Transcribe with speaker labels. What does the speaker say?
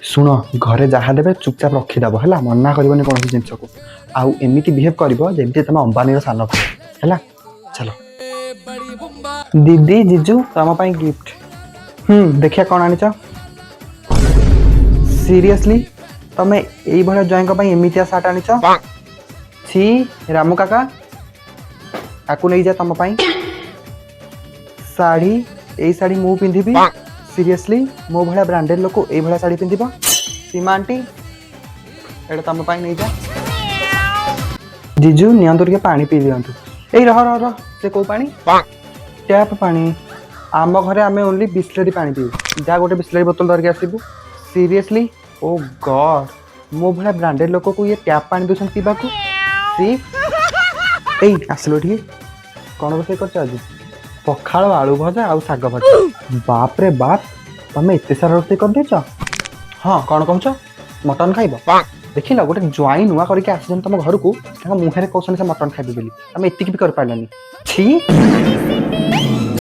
Speaker 1: शुण घरे जहाँ देवे चुपचाप रखीदेव है मना करनी कौन जिनस को आउ एमती बिहेव कर जमी तुम अंबानी सान है चलो दीदी जीजू तुम गिफ्ट देखिए कौन आनीच सीरियसली तुम यही जय एमती सार्ट आनीच छी रामू काका आकु नहीं जा तुम शाढ़ी यही शाढ़ी मु पिंधिबी सीरियसली मो भाया ब्रांडेड लोक ये शाढ़ी पिंध सीमा आंटी एटा तुम नहीं जा जीजू नियंतु टिके पानी पी दियंतु ए रह रह रह से को पानी टैप पानी आम घरे आमे ओनली बिस्लरी पानी पीऊ जा गोटे बिस्लरी बोतल धरिक आसबू सीरियसली ओ गॉड मो भाया ब्रांडेड लोक को ये टैप पानी दूसन पीवा को सी ए आसलो ठीक कौन रोषे कर आज पखाड़ आलू भजा आउ साग भजा बाप रे बाप तुम एत सारा रोषे कर देच हाँ कौन कौच मटन खाइब देख गोटे ज्वाई नुआ करके आसी तुम घर को मुहर कौन से मटन खाइबे बोली तुम एतिक भी कर पारानी छी।